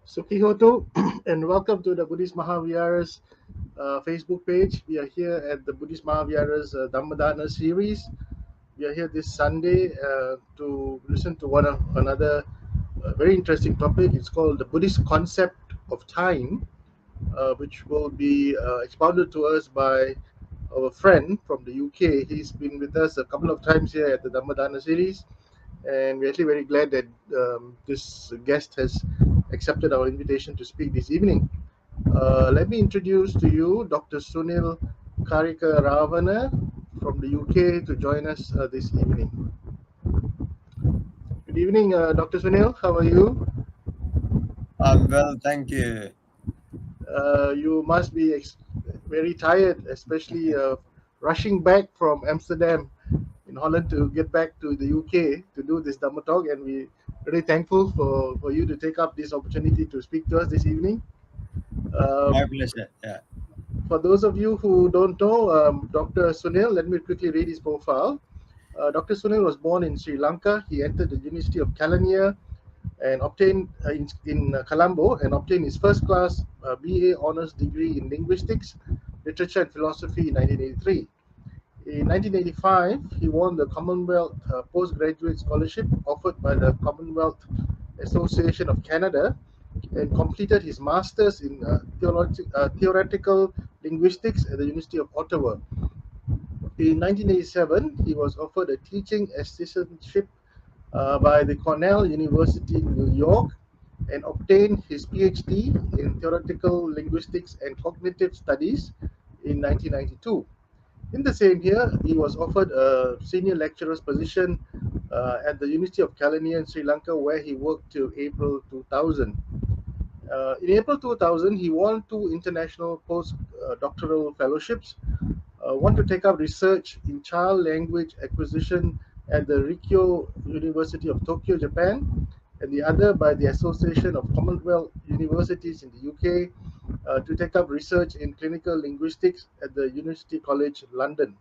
Sukihoto, and welcome to the Buddhist Mahavihara's Facebook page. We are here at the Buddhist Mahavihara's Dhammadana series. We are here this Sunday to listen to one of another very interesting topic. It's called the Buddhist concept of time, which will be expounded to us by our friend from the UK. He's been with us a couple of times here at the Dhammadana series, and we're actually very glad that this guest has accepted our invitation to speak this evening. Let me introduce to you Dr. Sunil Kariyakarawana from the UK to join us this evening. Good evening, Dr. Sunil. How are you? I'm well, thank you. You must be very tired, especially rushing back from Amsterdam in Holland to get back to the UK to do this Dhamma talk, and we really thankful for you to take up this opportunity to speak to us this evening. My Um, pleasure. Yeah. for those of you who don't know Dr. Sunil, let me quickly read his profile. Dr. Sunil was born in Sri Lanka. He entered the University of Kelaniya and obtained in Colombo and obtained his first class BA honors degree in linguistics, literature and philosophy in 1983. In 1985, he won the Commonwealth Postgraduate Scholarship offered by the Commonwealth Association of Canada and completed his master's in theoretical linguistics at the University of Ottawa. In 1987, he was offered a teaching assistantship by the Cornell University in New York and obtained his PhD in theoretical linguistics and cognitive studies in 1992. In the same year, he was offered a senior lecturer's position at the University of Kelaniya in Sri Lanka, where he worked till April 2000. In April 2000, he won two international postdoctoral fellowships, one to take up research in child language acquisition at the Rikyo University of Tokyo, Japan, and the other by the Association of Commonwealth Universities in the UK to take up research in clinical linguistics at the University College London.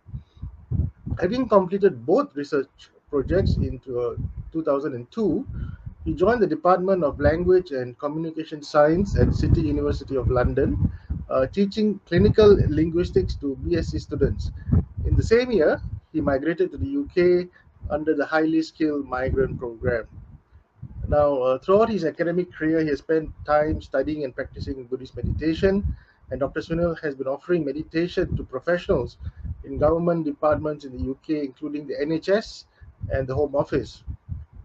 Having completed both research projects in 2002, he joined the Department of Language and Communication Science at City University of London, teaching clinical linguistics to BSc students. In the same year, he migrated to the UK under the Highly Skilled Migrant Program. Now, throughout his academic career, he has spent time studying and practicing Buddhist meditation, and Dr. Sunil has been offering meditation to professionals in government departments in the UK, including the NHS and the Home Office.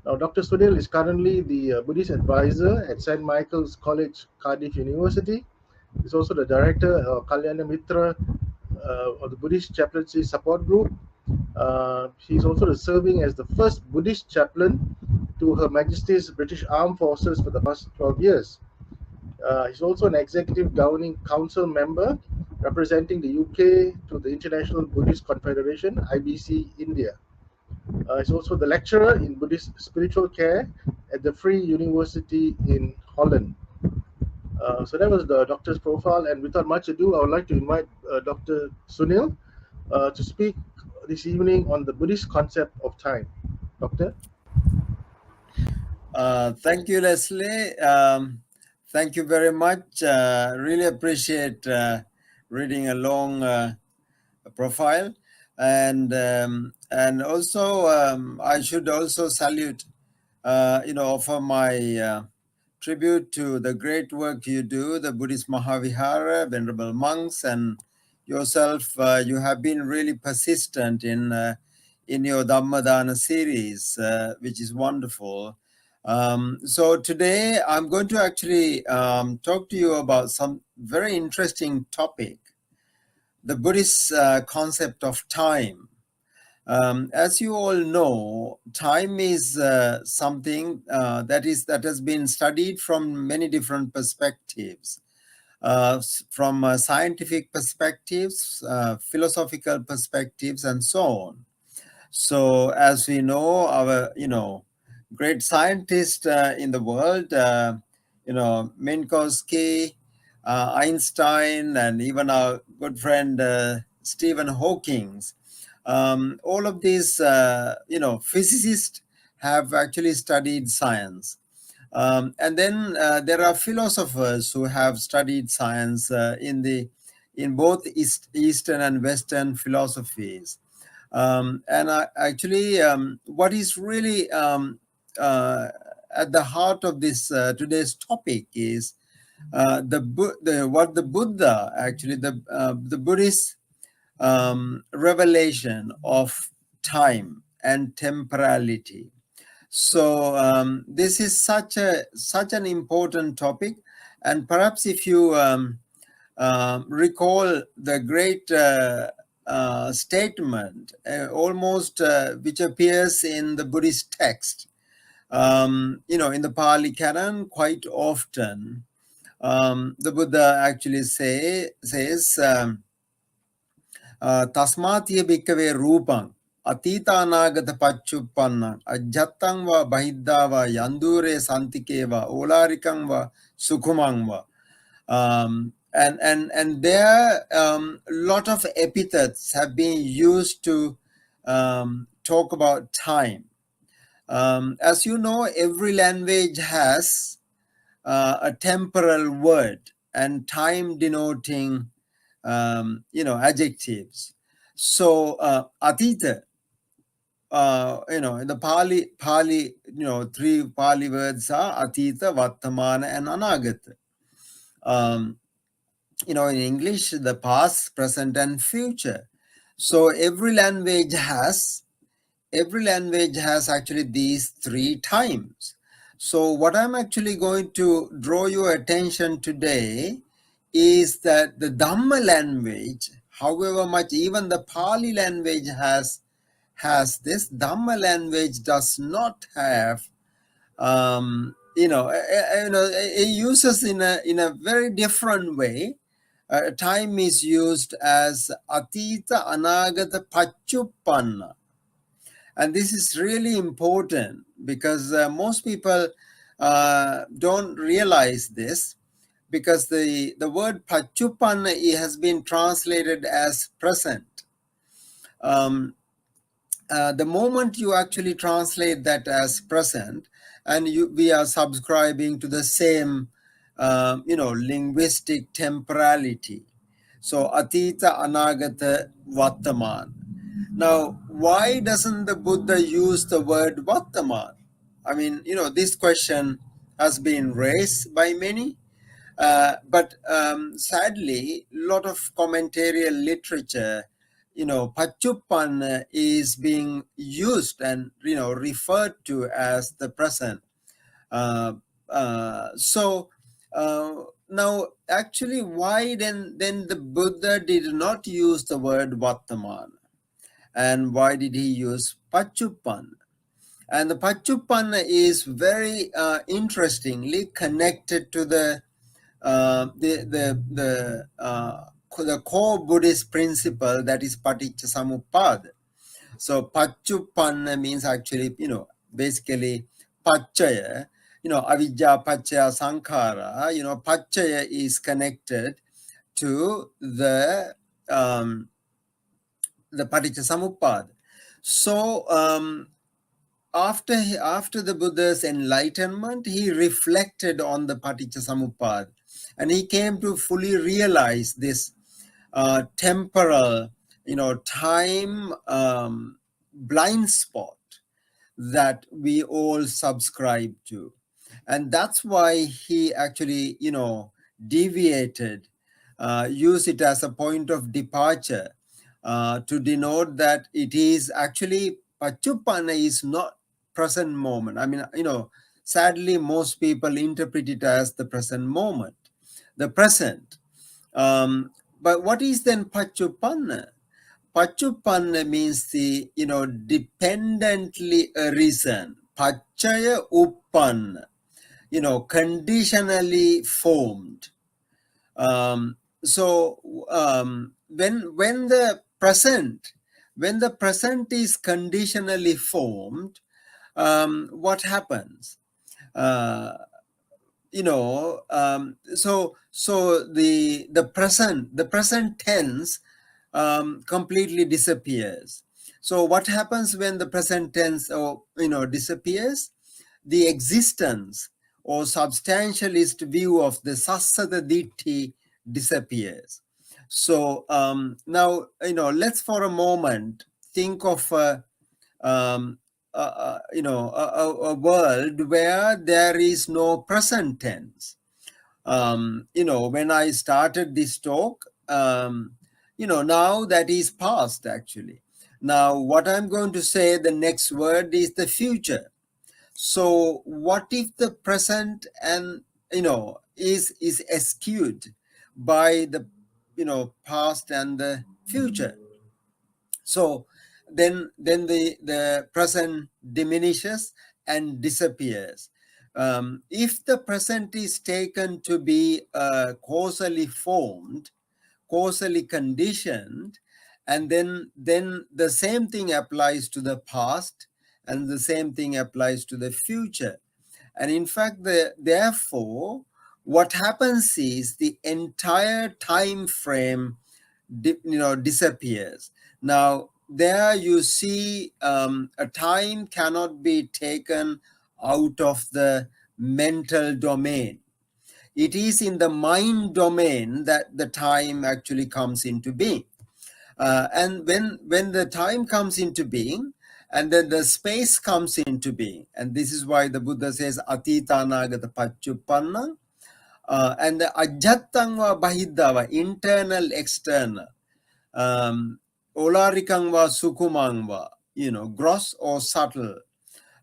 Now, Dr. Sunil is currently the Buddhist advisor at St. Michael's College, Cardiff University. He's also the director of Kalyana Mitra of the Buddhist Chaplaincy Support Group. She's also serving as the first Buddhist chaplain to Her Majesty's British Armed Forces for the past 12 years. He's also an executive governing council member representing the UK to the International Buddhist Confederation, IBC India. He's also the lecturer in Buddhist spiritual care at the Free University in Holland. So that was the doctor's profile, and without much ado, I would like to invite Dr. Sunil to speak this evening on the Buddhist concept of time. Doctor? Thank you, Leslie. Thank you very much. Really appreciate reading a long profile, and also I should also salute, offer my tribute to the great work you do, the Buddhist Mahavihara, venerable monks, and yourself. You have been really persistent in your Dhammadana series, which is wonderful. So today I'm going to actually talk to you about some very interesting topic, the Buddhist concept of time. As you all know, time is something that has been studied from many different perspectives, from scientific perspectives, philosophical perspectives, and so on. So, as we know, our great scientists in the world, Minkowski, Einstein, and even our good friend Stephen Hawking. All of these, physicists have actually studied science. And then there are philosophers who have studied science in both Eastern and Western philosophies. And actually, what is really at the heart of this today's topic is what the Buddha, actually the Buddhist revelation of time and temporality. So this is such an important topic, and perhaps if you recall the great statement, almost which appears in the Buddhist text, in the Pali Canon, quite often the Buddha actually says. Tasmatiya bhikkhave rupang atita anagata pacchupanna ajjattang va bahidda va yandure santike va olarikang va sukhumang va. And there lot of epithets have been used to talk about time. As you know, every language has a temporal word and time denoting adjectives. So atita, in the Pali, three Pali words are atita, vartamana, and anagata. In English, the past, present, and future. So every language has actually these three times. So what I'm actually going to draw your attention today is that the Dhamma language, however much even the Pali language has this, Dhamma language does not have, it uses in a very different way. Time is used as atita, anagata, pacchupanna. And this is really important because most people don't realize this, because the word pacchupanna has been translated as present. The moment you actually translate that as present, and we are subscribing to the same linguistic temporality. So atita, anagata, vartaman. Now, why doesn't the Buddha use the word vartaman? I mean, this question has been raised by many, but sadly, a lot of commentarial literature, pacchupan is being used and referred to as the present. Now, actually, why then the Buddha did not use the word vartaman? And why did he use pacchupan? And the pacchupan is very interestingly connected to the core Buddhist principle, that is paticcasamuppada. So pacchupan means actually, basically pacchaya, avijja pacchaya sankhara, pacchaya is connected to the paticcasamuppada. So after the Buddha's enlightenment, he reflected on the paticcasamuppada, and he came to fully realize this temporal, time blind spot that we all subscribe to. And that's why he actually, deviated, used it as a point of departure to denote that it is actually, pacchupanna is not present moment. I mean, sadly, most people interpret it as the present moment, the present. But what is then pacchupanna? Pacchupanna means the, dependently arisen. Pachaya uppanna, conditionally formed. So when the present is conditionally formed, what happens? So the present tense completely disappears. So what happens when the present tense disappears? The existence or substantialist view of the sassada ditti disappears. So now, let's for a moment think of a world where there is no present tense. When I started this talk, now that is past actually. Now, what I'm going to say, the next word is the future. So what if the present and is skewed by the past and the future? So then the present diminishes and disappears. If the present is taken to be causally formed, causally conditioned, and then the same thing applies to the past and the same thing applies to the future. And in fact, therefore, what happens is the entire time frame disappears. Now, there you see a time cannot be taken out of the mental domain. It is in the mind domain that the time actually comes into being. And when the time comes into being, and then the space comes into being, and this is why the Buddha says atita anagata pacchuppanna, and the ajjattangva bahiddava, internal, external, olarikangva sukumangva, gross or subtle,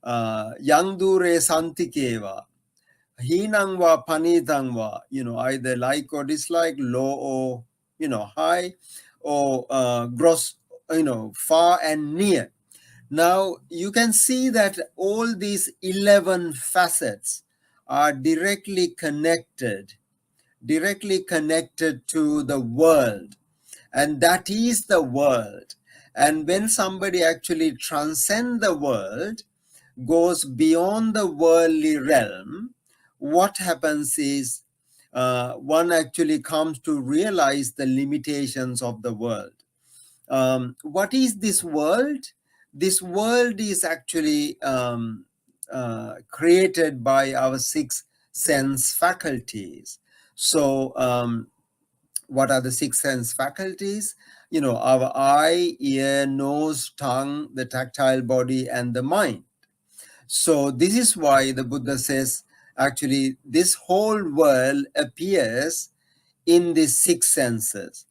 yangdure santikeva, hinangva panitangva, either like or dislike, low or high, or gross, far and near. Now you can see that all these 11 facets are directly connected to the world, and that is the world. And when somebody actually transcends the world, goes beyond the worldly realm, what happens is one actually comes to realize the limitations of the world. What is this world? This world is actually created by our 6 sense faculties. So what are the 6 sense faculties? Our eye, ear, nose, tongue, the tactile body, and the mind. So this is why the Buddha says, actually, this whole world appears in these 6 senses.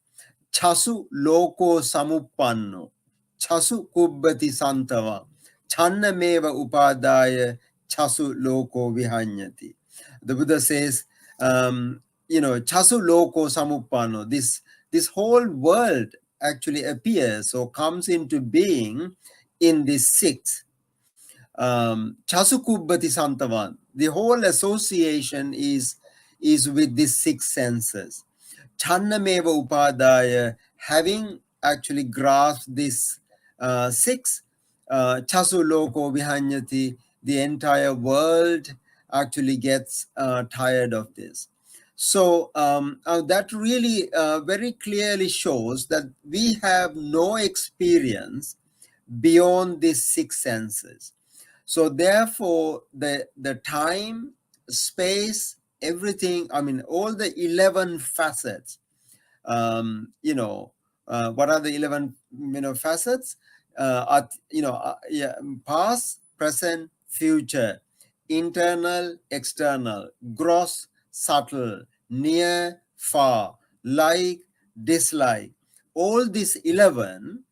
Chasu loko samuppanno, chasu kubbati santava, channameva upadaya, chasu loko vihanyati. The Buddha says, chasu loko samuppanno, this whole world actually appears or comes into being in these 6. Chasu kubbati santavan, the whole association is with these 6 senses. Channameva upadaya, having actually grasped this 6, chasu loko vihanyati, the entire world actually gets tired of this. So that really very clearly shows that we have no experience beyond these 6 senses. So therefore, the time, space, everything, all the 11 facets, what are the 11 facets? Past, present, future, internal, external, gross, subtle, near, far, like, dislike. All these 11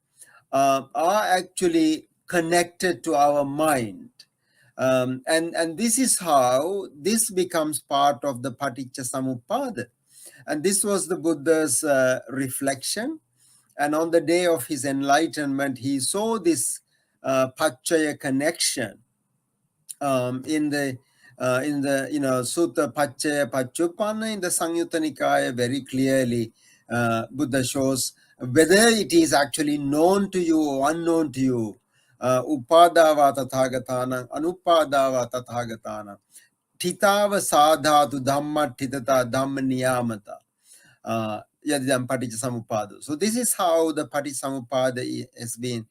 are actually connected to our mind. And this is how this becomes part of the Paticca Samuppada. And this was the Buddha's reflection. And on the day of his enlightenment, he saw this Pacchaya connection in the Sutta Pacchaya Pacchuppanna, in the Samyutta Nikaya, very clearly Buddha shows whether it is actually known to you or unknown to you. Upadava tathagatana, anupadava tathagatana, titava sadhatu dhamma titata dhamma niyamata, yadidam paticca samuppada. So this is how the Paticca Samuppada has been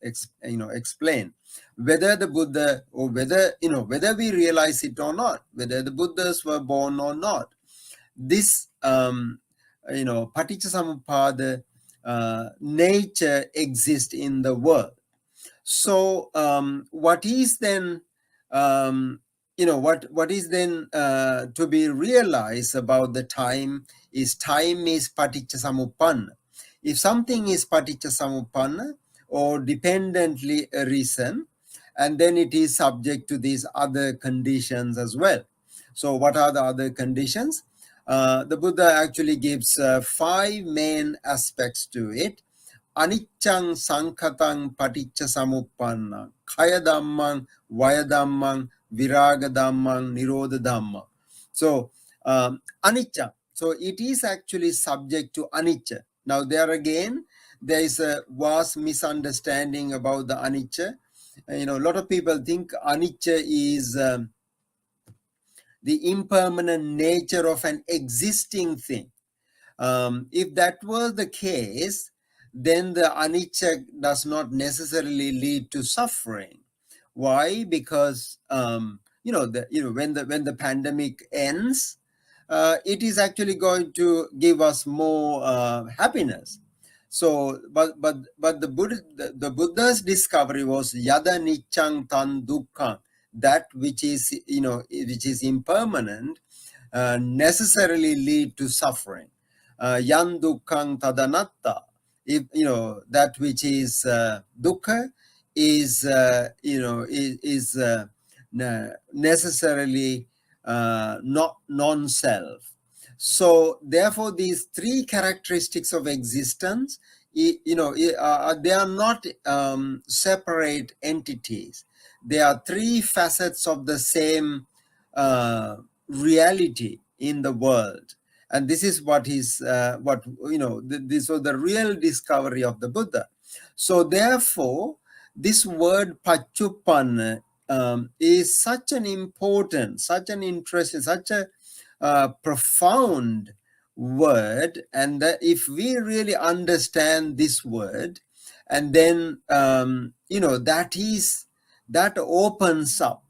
explain whether the Buddha, or whether we realize it or not, whether the Buddhas were born or not. This Paticcasamuppada nature exists in the world. So what is then what is then to be realized about the time is paticcasamuppanna. If something is paticcasamuppanna or dependently arisen, and then it is subject to these other conditions as well. So what are the other conditions? The Buddha actually gives 5 main aspects to it. Aniccang sankhatang paticca samuppanna, kaya dhammang, vaya dhammang, viraga dhammang, nirodha dhamma. So anicca, so it is actually subject to anicca. Now there again, there is a vast misunderstanding about the anicca. A lot of people think anicca is the impermanent nature of an existing thing. If that was the case, then the anicca does not necessarily lead to suffering. Why? Because when the pandemic ends, it is actually going to give us more happiness. So, but the Buddha's discovery was yada niccang tan dukkhang, that which is impermanent, necessarily lead to suffering. Yan dukkhang tadanatta, if that which is dukkha is necessarily not non-self. So therefore these 3 characteristics of existence, they are not separate entities. They are 3 facets of the same reality in the world. And this is what is this was the real discovery of the Buddha. So therefore this word paccuppanna is such an important, such an interesting, such a profound word. And that if we really understand this word, and then that opens up,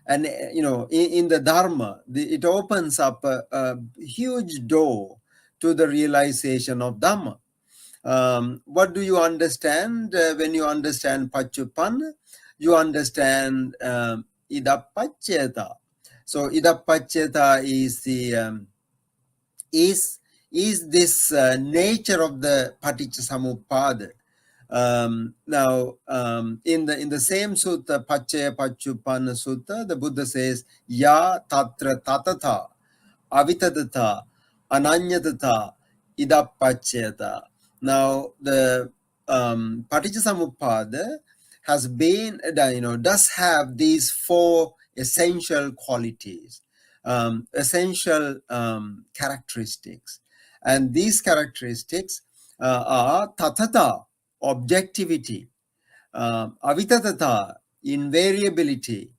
and in the Dharma, it opens up a huge door to the realization of Dhamma. What do you understand when you understand paccuppanna? You understand idappaccheta. So idappaccheta is the is this nature of the paticcasamuppada. Now, in the same sutta, Paccaya Paccuppanna Sutta, the Buddha says, Ya tatra tatata, avitadata, ananyadata, idappaccheta. Now, the Paticcasamuppada has been, does have these 4 essential qualities, essential characteristics. And these characteristics are tatata, objectivity, avitadata, invariability,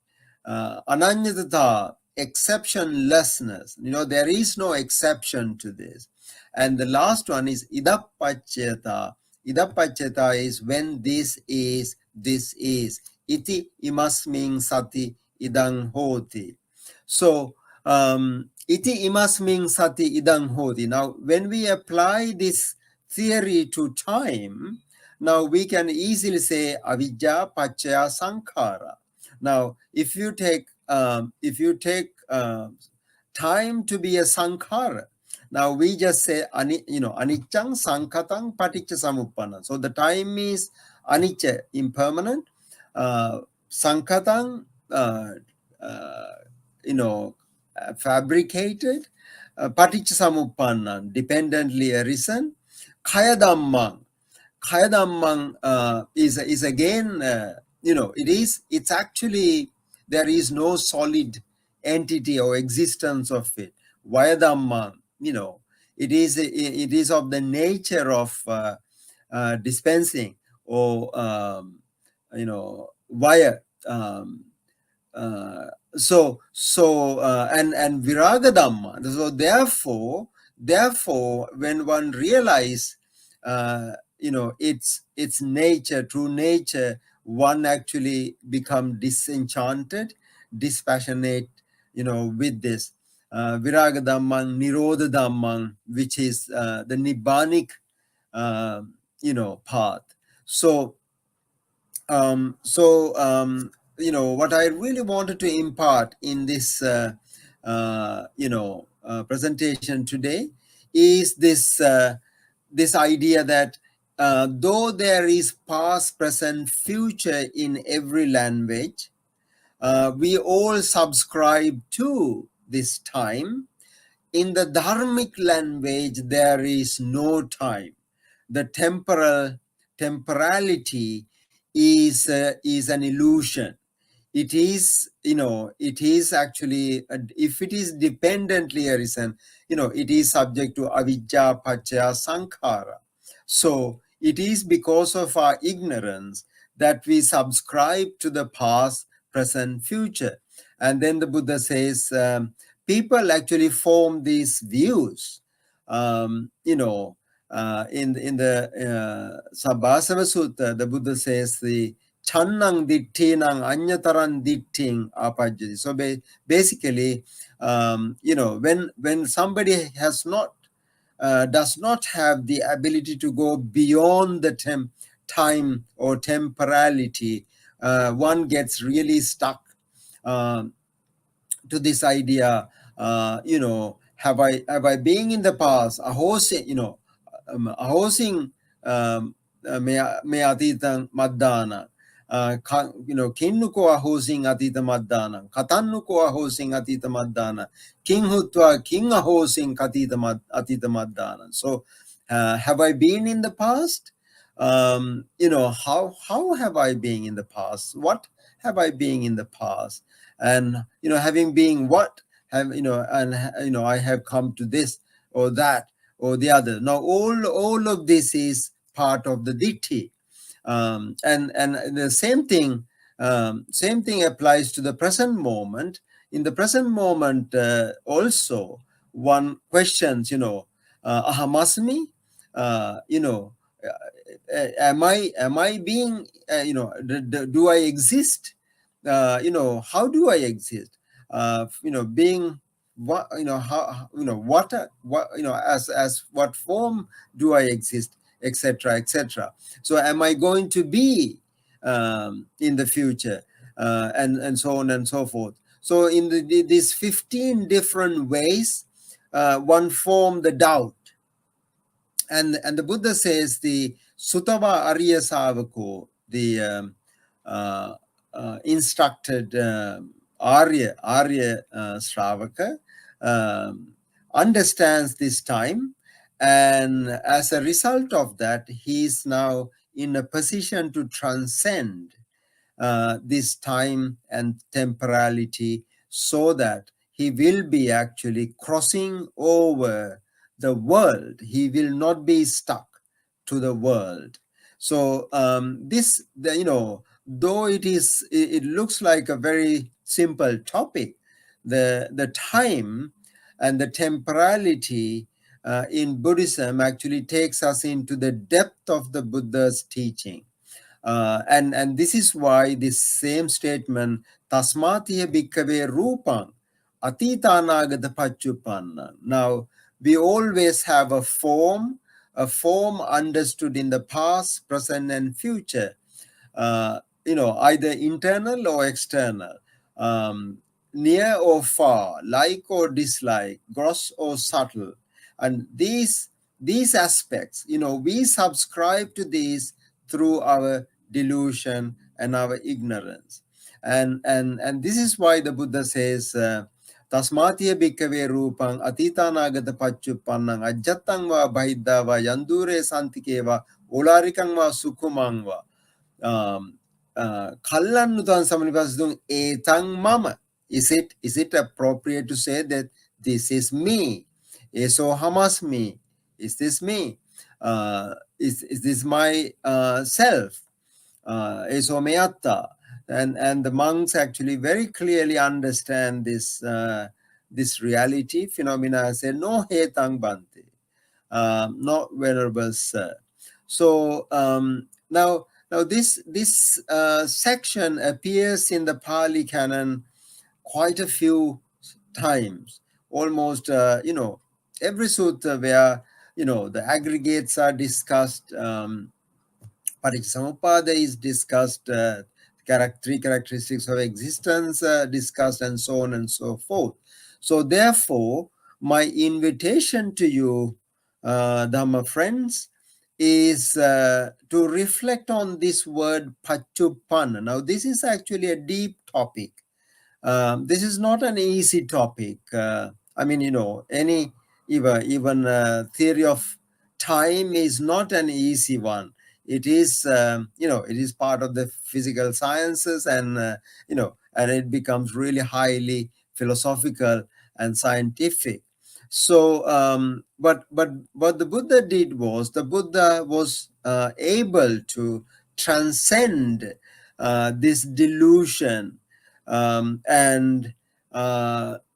ananyadata, exceptionlessness. there is no exception to this. And the last one is idappaccheta. Idappaccheta is when this is. Iti imasming sati idang hoti. So iti imasming sati idang hoti. Now when we apply this theory to time, now we can easily say avijja paccaya sankhara. Now if you take time to be a sankhara, now we just say aniccang sankhatang paticcasamuppanna. So the time is anicca, impermanent, sankhatang fabricated, paticcasamuppanna, dependently arisen, kaya dhammang. Kaya dhammang is again, it's actually, there is no solid entity or existence of it. Vaya dhammang, it is of the nature of dispensing, or vaya. And viraga dhamma. So therefore when one realizes its nature, true nature, one actually become disenchanted, dispassionate, with this viraga dhammang, nirodha dhammang, which is the nibbanic, path. So, what I really wanted to impart in this, presentation today is this idea that though there is past, present, future in every language, we all subscribe to this time. In the dharmic language, there is no time. The temporality is an illusion. It is, it is actually, if it is dependently arisen, it is subject to avijja paccaya sankhara. So it is because of our ignorance that we subscribe to the past, present, future. And then the Buddha says, people actually form these views, in the Sabbasava Sutta, the Buddha says the channang dittinang anyataran ditting apajjati. So basically, when somebody has not does not have the ability to go beyond the time or temporality, one gets really stuck to this idea. Have I been in the past? Ahosing me atitang madana. Kinnuko ahosing atita madana. Katannuko ahosing atita madana. King hutwa king ahosing atita madana. So, have I been in the past? How have I been in the past? What have I been in the past? And having been what have I have come to this or that or the other. Now all of this is part of the ditthi, and the same thing applies to the present moment. In the present moment, also one questions, ahamasmi, am I being, do I exist? How do I exist? Being what, how, what as what form do I exist, etc., etc. So am I going to be in the future, and so on and so forth. So in these 15 different ways, one form the doubt. And the Buddha says the Sutava Arya Savako, the instructed Arya Shravaka, understands this time, and as a result of that, he is now in a position to transcend this time and temporality, so that he will be actually crossing over the world. He will not be stuck to the world. So though it looks like a very simple topic, the time and the temporality in Buddhism actually takes us into the depth of the Buddha's teaching. And this is why this same statement, tasmatiya bhikkave rupang atitanagata pachupanna. Now, we always have a form understood in the past, present, and future, either internal or external, near or far, like or dislike, gross or subtle. And these aspects, we subscribe to these through our delusion and our ignorance. And this is why the Buddha says, Tasmatiya bhikkave rupang atitanagata pachuppannang ajjatang va bahidda va yandure santike va olarikang va sukumang va kallannutan samanipasdung etang mama. Is it appropriate to say that this is me? Eso hamas me? Is this me? Is this my self? Eso meatta? And the monks actually very clearly understand this reality phenomena. Say no hetang bante, not venerable sir. So now this section appears in the Pali Canon quite a few times, almost every sutta where the aggregates are discussed. Paticcasamuppada is discussed, three characteristics of existence discussed, and so on and so forth. So therefore, my invitation to you, Dhamma friends, is to reflect on this word Pachuppanna. Now, this is actually a deep topic. This is not an easy topic. I mean, any even theory of time is not an easy one. It is, it is part of the physical sciences, and and it becomes really highly philosophical and scientific. So, but what the Buddha did was, the Buddha was able to transcend this delusion, and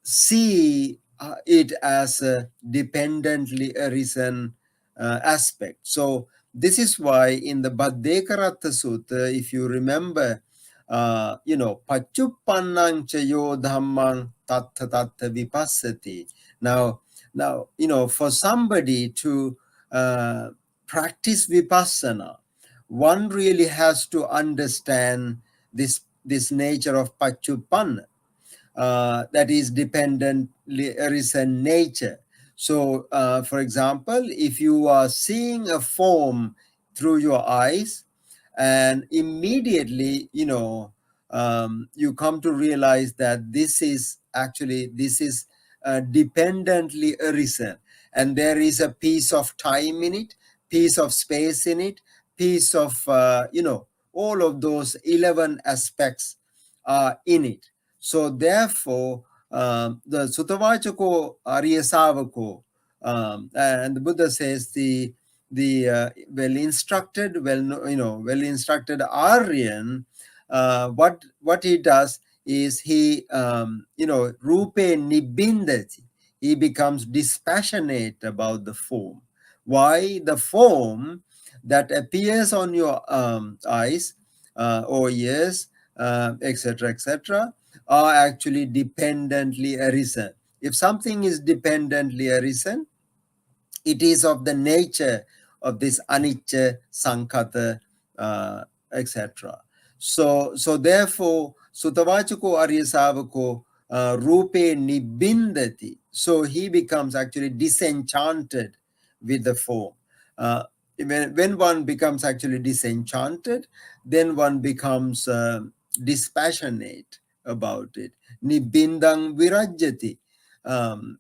see it as a dependently arisen aspect. So this is why in the Bhaddekaratta Sutta, if you remember, Pachuppannang chayo dhammang tattha tattha vipassati. Now, for somebody to practice vipassana, one really has to understand this nature of Pachuppanna, that is dependently arisen nature. So, for example, if you are seeing a form through your eyes, and immediately, you come to realize that this is dependently arisen, and there is a piece of time in it, piece of space in it, piece of all of those 11 aspects are in it. So therefore, the Sutavachako Arya Savako, and the Buddha says the well instructed, well instructed Aryan, what he does is he rupe nibindati. He becomes dispassionate about the form. Why? The form that appears on your eyes or ears, etc., etc., are actually dependently arisen. If something is dependently arisen, it is of the nature of this anicca, sankhata, etc. So therefore, Sutavachako Arya Savako rupe nibindati. So he becomes actually disenchanted with the form. When one becomes actually disenchanted, then one becomes dispassionate about it. Nibindang virajyati. And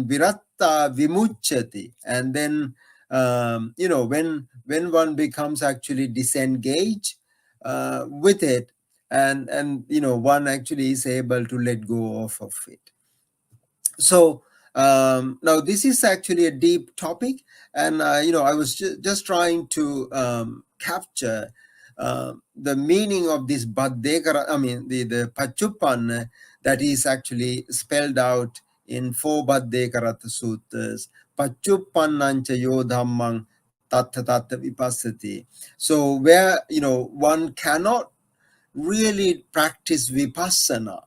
viratta vimuchyati. And then when one becomes actually disengaged with it, and one actually is able to let go of it. So now this is actually a deep topic, and I was just trying to capture the meaning of this Bhaddekara, I mean the Pachuppan, that is actually spelled out in 4 Bhaddekaratta Suttas. Pachuppannancha yo dhammang tattha tattha vipassati. So where one cannot really practice vipassana,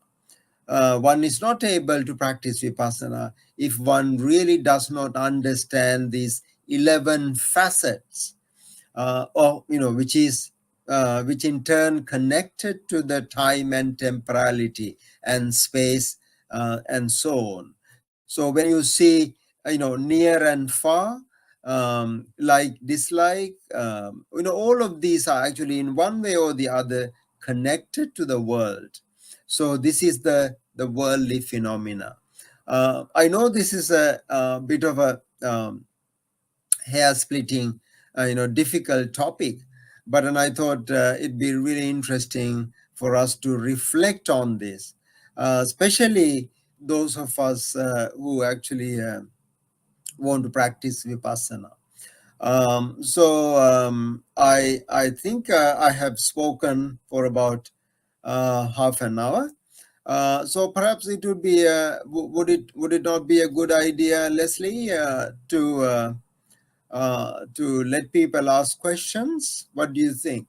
one is not able to practice vipassana if one really does not understand these 11 facets, which in turn connected to the time and temporality and space, and so on. So when you see near and far, like dislike, all of these are actually in one way or the other connected to the world. So this is the worldly phenomena. I know this is a bit of a hair splitting, difficult topic, but and I thought it'd be really interesting for us to reflect on this, especially those of us who actually want to practice vipassana. I think I have spoken for about half an hour. So perhaps it would be would it not be a good idea, Leslie, to to let people ask questions. What do you think?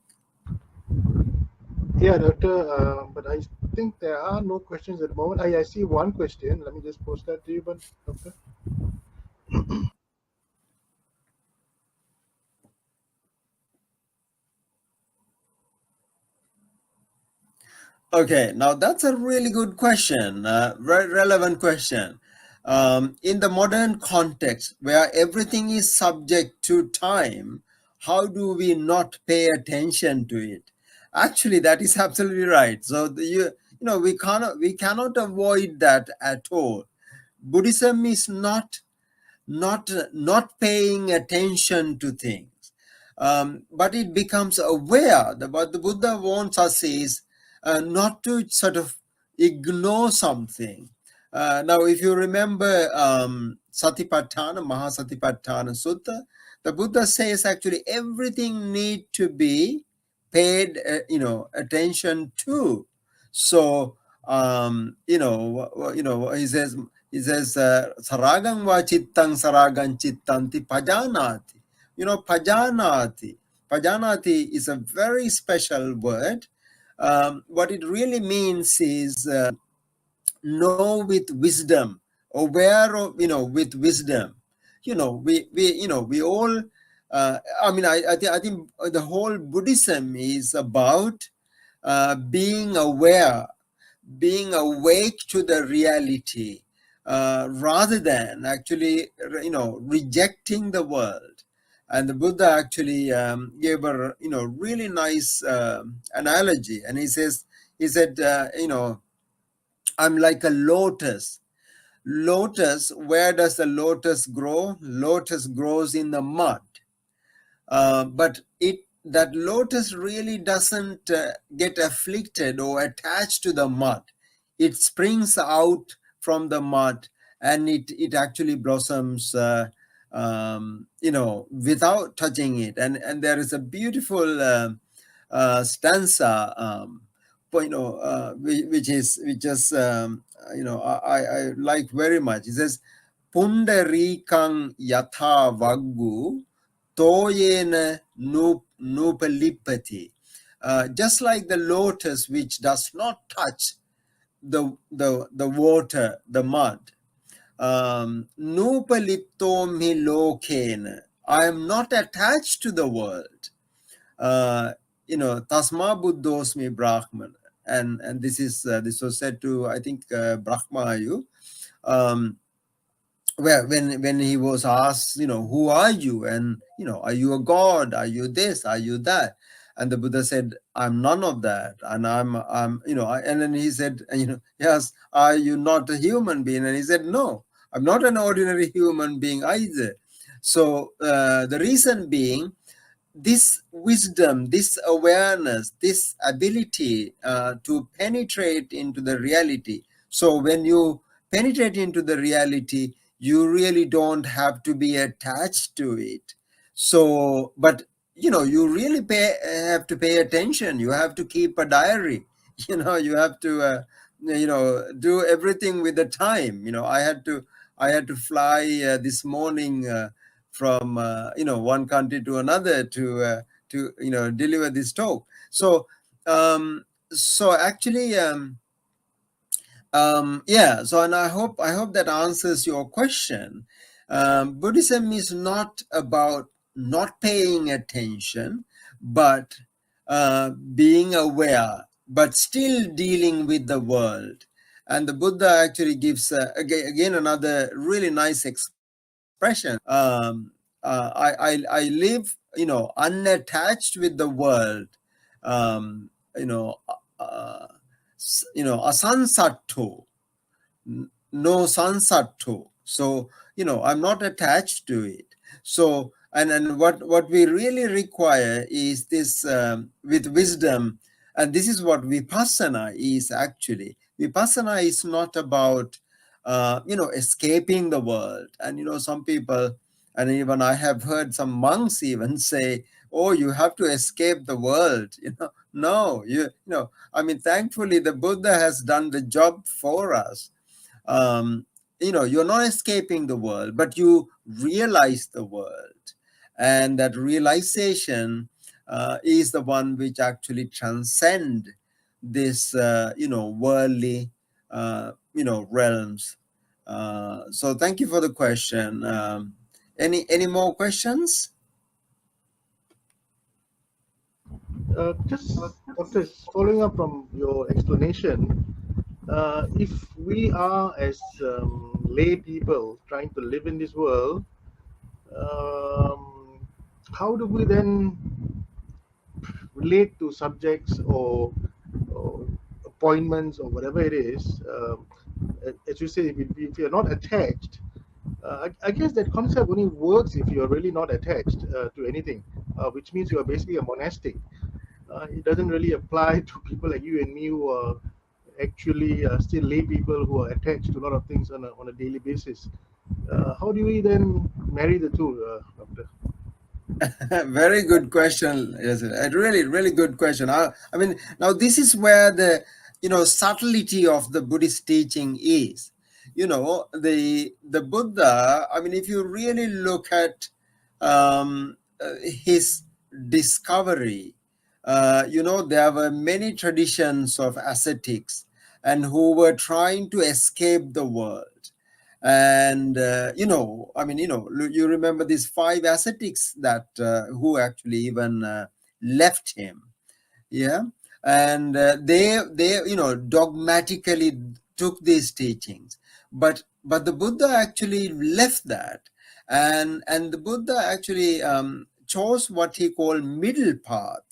Yeah, Doctor, but I think there are no questions at the moment. I see one question. Let me just post that to you, but Doctor. Okay, now that's a really good question, very relevant question. In the modern context where everything is subject to time, how do we not pay attention to it? Actually, that is absolutely right. So we cannot avoid that at all. Buddhism is not paying attention to things, but it becomes aware. What the Buddha wants us is not to sort of ignore something. Now, if you remember Satipatthana, Mahasatipatthana Sutta, the Buddha says actually everything need to be paid attention to. So he says, Saragang va chittang saragan chittanti pajanati. Pajanati. Pajanati is a very special word. What it really means is know with wisdom, aware of, with wisdom. We all, I think the whole Buddhism is about being aware, being awake to the reality, rather than actually rejecting the world. And the Buddha actually gave a really nice analogy, and he said I'm like a lotus. Where does the lotus grow? Lotus grows in the mud. But that lotus really doesn't get afflicted or attached to the mud. It springs out from the mud, and it actually blossoms without touching it. And there is a beautiful stanza, which I like very much. It says, Pundarikang yatha vaggu toyena nupalipati. Just like the lotus which does not touch the water, the mud. Nupalito mi lokena. I am not attached to the world. Tasma buddhosmi brahman. And this was said to, I think, Brahmayu. Where when he was asked, who are you? And, are you a god? Are you this? Are you that? And the Buddha said, I'm none of that. And and then he said, yes, are you not a human being? And he said, no, I'm not an ordinary human being either. So the reason being, this wisdom, this awareness, this ability to penetrate into the reality. So when you penetrate into the reality, you really don't have to be attached to it. So, but you really have to pay attention. You have to keep a diary. You have to do everything with the time. I had to fly this morning from one country to another to deliver this talk. So actually, so, and I hope that answers your question. Buddhism is not about not paying attention, but being aware, but still dealing with the world. And the Buddha actually gives again another really nice expression. I live unattached with the world. Um, you know. Uh, Asansatto, no sansatto. So I'm not attached to it. So and what we really require is this, with wisdom. And this is what vipassana is. Actually, vipassana is not about escaping the world. And some people, and even I have heard some monks even say, oh, you have to escape the world. No, thankfully the Buddha has done the job for us. You're not escaping the world, but you realize the world. and that realization is the one which actually transcend this worldly realms. So thank you for the question. Any more questions? Just, Doctor, following up from your explanation, if we are as lay people trying to live in this world, how do we then relate to subjects or appointments or whatever it is? As you say, if you're not attached, I guess that concept only works if you're really not attached to anything, which means you are basically a monastic. It doesn't really apply to people like you and me who are actually still lay people who are attached to a lot of things on a daily basis. How do we then marry the two, Doctor? Very good question. Yes, a really good question. I mean, now this is where the subtlety of the Buddhist teaching is. The Buddha. I mean, if you really look at his discovery, there were many traditions of ascetics and who were trying to escape the world. And you remember these 5 ascetics that who actually even left him, yeah. And they dogmatically took these teachings, but the Buddha actually left that, and the Buddha actually chose what he called middle path.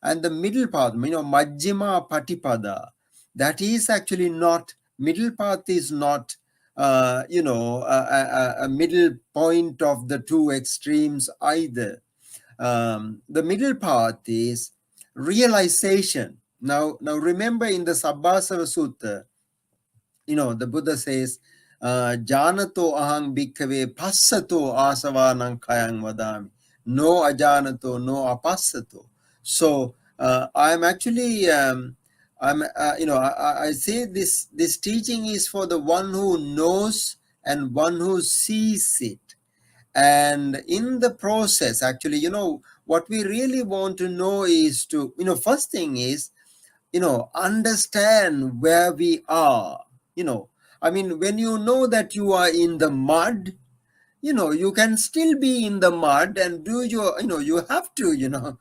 And the middle path, Majjhima Patipada, that is actually not, middle path is not a middle point of the two extremes either. The middle path is realization. Now remember, in the Sabbasava Sutta, the Buddha says, Janato ahang bhikkhave passato asavanang kayang vadami. No ajanato, no apassato. So I'm actually I say this teaching is for the one who knows and one who sees it. And in the process, actually, what we really want to know is to, first thing is, understand where we are. I mean, when you know that you are in the mud, you can still be in the mud and do your, you have to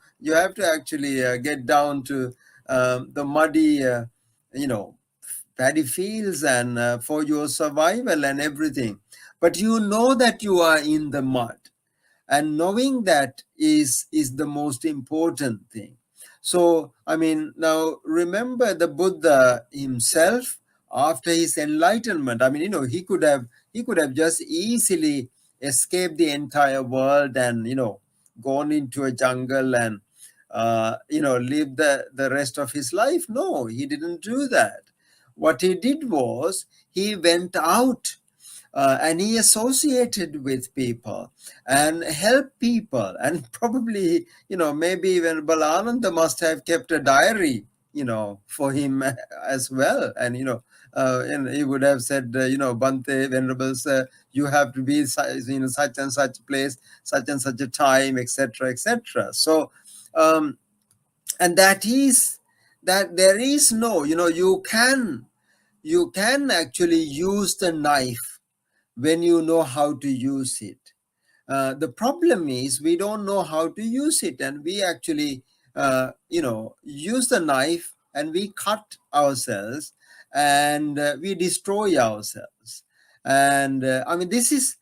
actually get down to the muddy, paddy fields and for your survival and everything. But you know that you are in the mud, and knowing that is the most important thing. So, I mean, now remember the Buddha himself, after his enlightenment, I mean, he could have just easily escaped the entire world and, gone into a jungle and, lived the rest of his life. No, he didn't do that. What he did was he went out and he associated with people and helped people. And probably, maybe even Balananda must have kept a diary, for him as well. And, and he would have said, Bante, Venerable Sir, you have to be in such and such place, such and such a time, etc., etc. So, and that is that there is no, you can actually use the knife when you know how to use it. The problem is we don't know how to use it, and we actually, use the knife and we cut ourselves and we destroy ourselves. And I mean, this is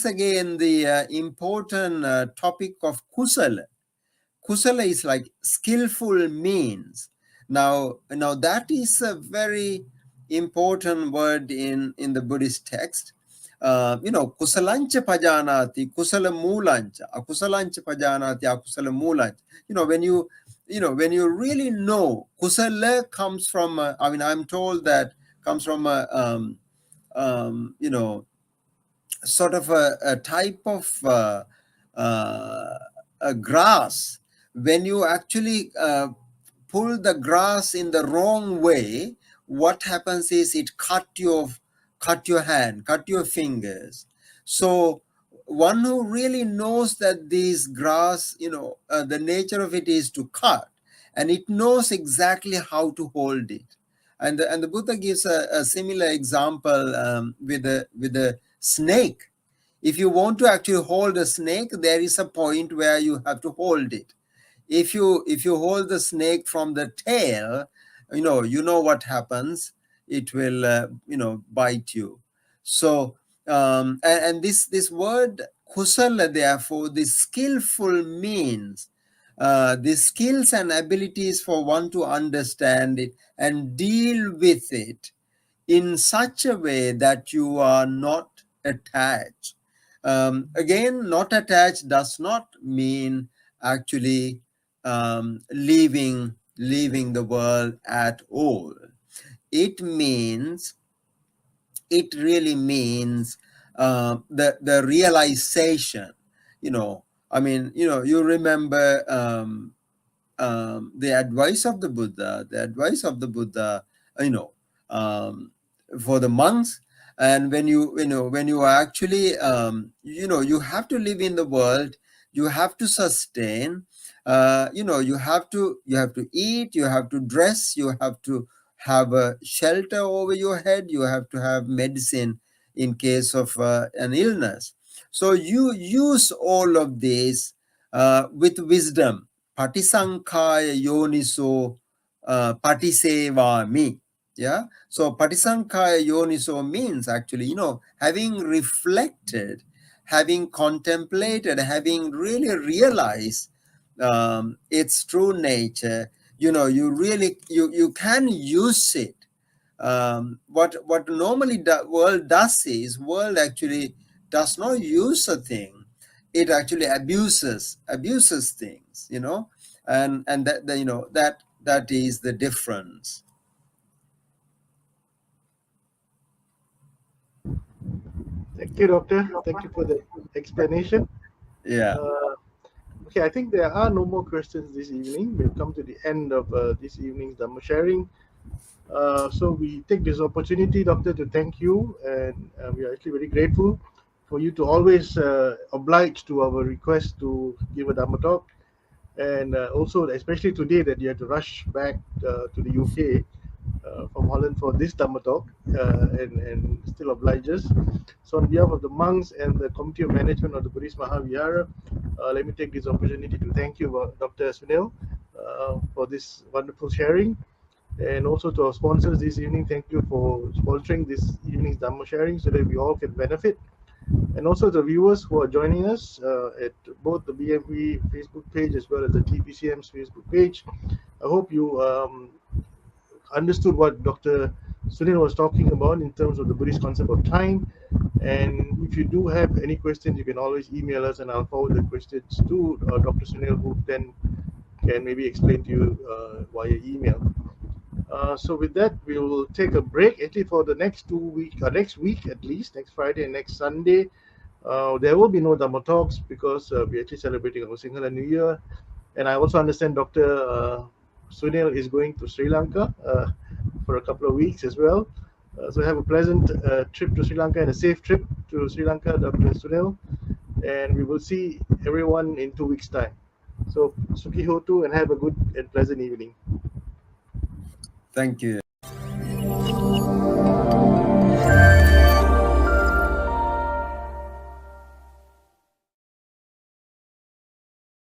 again the important topic of kusala. Kusala is like skillful means. Now that is a very important word in the Buddhist text. Kusalancha pajanati, kusala mulancha, akusalancha pajanati, akusala mulancha. When you really know, kusala comes from, I'm told that comes from sort of a type of a grass. When you actually pull the grass in the wrong way, what happens is it cut your hand, cut your fingers. So one who really knows that these grass, the nature of it is to cut, and it knows exactly how to hold it. And the Buddha gives a similar example with a snake. If you want to actually hold a snake, there is a point where you have to hold it. If you hold the snake from the tail, what happens. It will bite you. So and this word kusala, therefore, the skillful means the skills and abilities for one to understand it and deal with it in such a way that you are not attached. Again, not attached does not mean actually leaving the world at all. It means, it really means the realization. You remember the advice of the Buddha, you know, um, for the monks. And when you actually, you have to live in the world, you have to sustain, you have to eat, you have to dress, you have to have a shelter over your head, you have to have medicine in case of an illness. So you use all of this with wisdom. Patisankaya yoniso patisevami. Yeah. So patisankaya yoniso means actually, having reflected, having contemplated, having really realized its true nature, you can use it. What normally world does is, world actually does not use a thing. It actually abuses things, and that is the difference. Thank you, Doctor. Thank you for the explanation. Yeah. Uh, okay, I think there are no more questions this evening. We've come to the end of this evening's Dhamma sharing. So we take this opportunity, Doctor, to thank you, and we are actually very grateful for you to always oblige to our request to give a Dhamma talk, and also especially today that you had to rush back to the UK from Holland for this Dhamma talk, and still obliges. So on behalf of the monks and the committee of management of the Buddhist Mahavihara, let me take this opportunity to thank you, Dr. Sunil, for this wonderful sharing. And also to our sponsors this evening, thank you for sponsoring this evening's Dhamma sharing so that we all can benefit. And also the viewers who are joining us at both the BMV Facebook page as well as the TPCM's Facebook page. I hope you understood what Dr. Sunil was talking about in terms of the Buddhist concept of time. And if you do have any questions, you can always email us and I'll forward the questions to Dr. Sunil, who then can maybe explain to you via email. So with that, we will take a break actually for the next 2 weeks, next week at least, next Friday and next Sunday. There will be no Dhamma talks because we're actually celebrating our Sinhala New Year. And I also understand Dr. Sunil is going to Sri Lanka for a couple of weeks as well. So have a pleasant trip to Sri Lanka and a safe trip to Sri Lanka, Dr. Sunil. And we will see everyone in 2 weeks' time. So Sukhi Hotu and have a good and pleasant evening. Thank you.